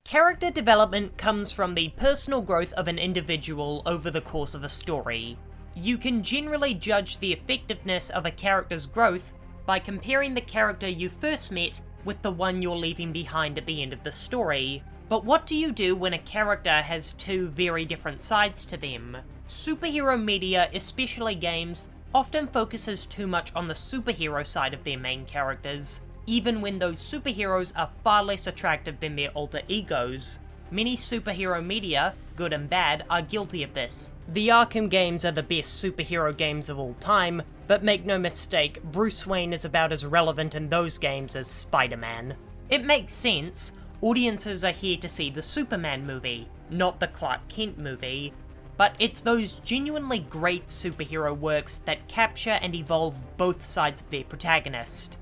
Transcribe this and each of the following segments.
Character development comes from the personal growth of an individual over the course of a story. You can generally judge the effectiveness of a character's growth by comparing the character you first met with the one you're leaving behind at the end of the story. But what do you do when a character has two very different sides to them? Superhero media, especially games, often focuses too much on the superhero side of their main characters, even when those superheroes are far less attractive than their alter egos. Many superhero media, good and bad, are guilty of this. The Arkham games are the best superhero games of all time, but make no mistake, Bruce Wayne is about as relevant in those games as Spider-Man. It makes sense. Audiences are here to see the Superman movie, not the Clark Kent movie. But it's those genuinely great superhero works that capture and evolve both sides of their protagonist.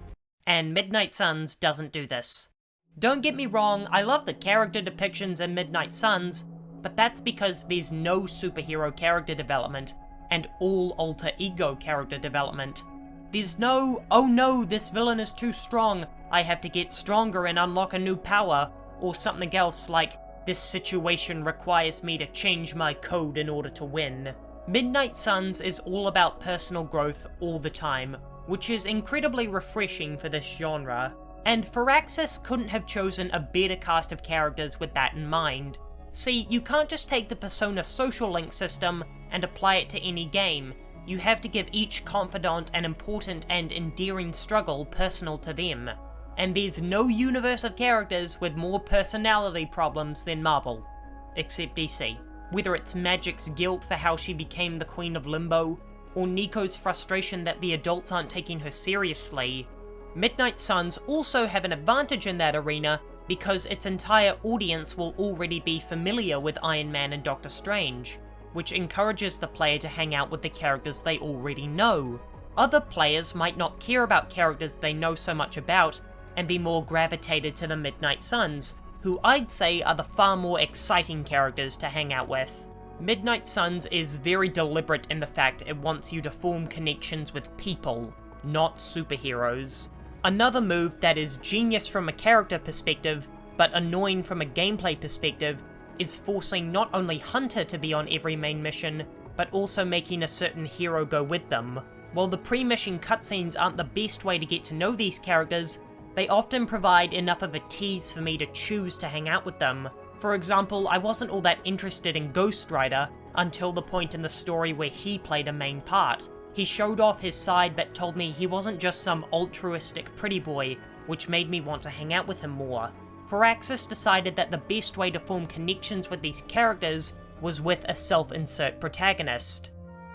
And Midnight Suns doesn't do this. Don't get me wrong, I love the character depictions in Midnight Suns, but that's because there's no superhero character development, and all alter ego character development. There's no, oh no, this villain is too strong, I have to get stronger and unlock a new power, or something else like, this situation requires me to change my code in order to win. Midnight Suns is all about personal growth all the time, which is incredibly refreshing for this genre, and Firaxis couldn't have chosen a better cast of characters with that in mind. See, you can't just take the Persona social link system and apply it to any game. You have to give each confidant an important and endearing struggle personal to them. And there's no universe of characters with more personality problems than Marvel. Except DC. Whether it's Magic's guilt for how she became the Queen of Limbo, or Nico's frustration that the adults aren't taking her seriously, Midnight Suns also have an advantage in that arena because its entire audience will already be familiar with Iron Man and Doctor Strange, which encourages the player to hang out with the characters they already know. Other players might not care about characters they know so much about, and be more gravitated to the Midnight Suns, who I'd say are the far more exciting characters to hang out with. Midnight Suns is very deliberate in the fact it wants you to form connections with people, not superheroes. Another move that is genius from a character perspective, but annoying from a gameplay perspective, is forcing not only Hunter to be on every main mission, but also making a certain hero go with them. While the pre-mission cutscenes aren't the best way to get to know these characters, they often provide enough of a tease for me to choose to hang out with them. For example, I wasn't all that interested in Ghost Rider until the point in the story where he played a main part. He showed off his side that told me he wasn't just some altruistic pretty boy, which made me want to hang out with him more. Firaxis decided that the best way to form connections with these characters was with a self-insert protagonist.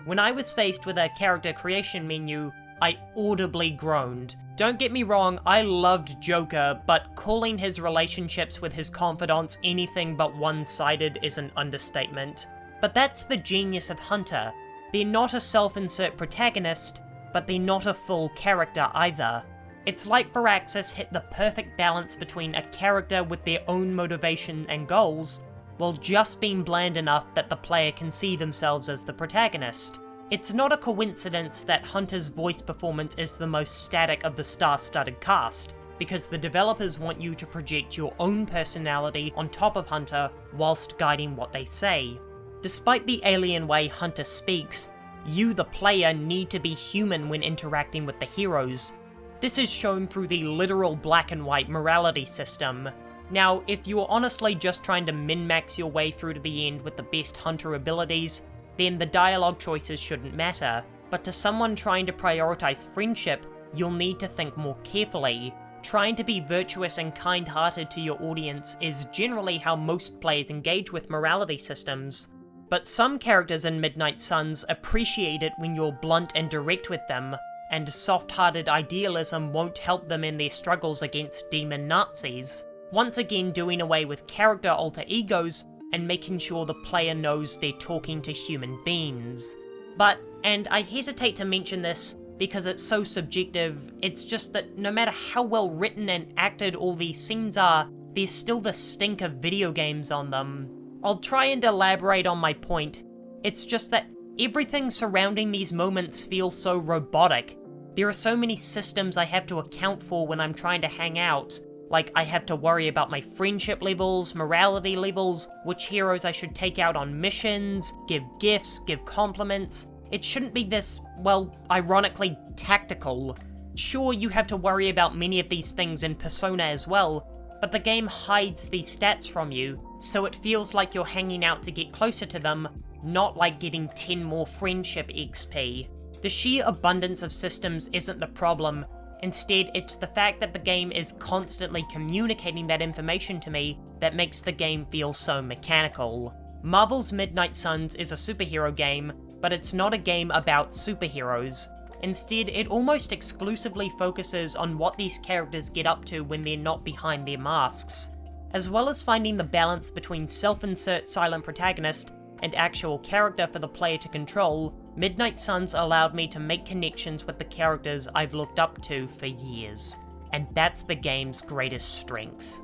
When I was faced with a character creation menu, I audibly groaned. Don't get me wrong, I loved Joker, but calling his relationships with his confidants anything but one-sided is an understatement. But that's the genius of Hunter. They're not a self-insert protagonist, but they're not a full character either. It's like Firaxis hit the perfect balance between a character with their own motivation and goals, while just being bland enough that the player can see themselves as the protagonist. It's not a coincidence that Hunter's voice performance is the most static of the star-studded cast, because the developers want you to project your own personality on top of Hunter whilst guiding what they say. Despite the alien way Hunter speaks, you, the player, need to be human when interacting with the heroes. This is shown through the literal black and white morality system. Now, if you're honestly just trying to min-max your way through to the end with the best Hunter abilities, then the dialogue choices shouldn't matter, but to someone trying to prioritize friendship, you'll need to think more carefully. Trying to be virtuous and kind-hearted to your audience is generally how most players engage with morality systems. But some characters in Midnight Suns appreciate it when you're blunt and direct with them, and soft-hearted idealism won't help them in their struggles against demon Nazis, once again doing away with character alter egos and making sure the player knows they're talking to human beings. But, and I hesitate to mention this because it's so subjective, it's just that no matter how well written and acted all these scenes are, there's still the stink of video games on them. I'll try and elaborate on my point. It's just that everything surrounding these moments feels so robotic. There are so many systems I have to account for when I'm trying to hang out, Like, I have to worry about my friendship levels, morality levels, which heroes I should take out on missions, give gifts, give compliments. It shouldn't be this, well, ironically tactical. Sure, you have to worry about many of these things in Persona as well, but the game hides these stats from you, so it feels like you're hanging out to get closer to them, not like getting 10 more friendship XP. The sheer abundance of systems isn't the problem. Instead, it's the fact that the game is constantly communicating that information to me that makes the game feel so mechanical. Marvel's Midnight Suns is a superhero game, but it's not a game about superheroes. Instead, it almost exclusively focuses on what these characters get up to when they're not behind their masks. As well as finding the balance between self-insert silent protagonist and actual character for the player to control, Midnight Suns allowed me to make connections with the characters I've looked up to for years. And that's the game's greatest strength.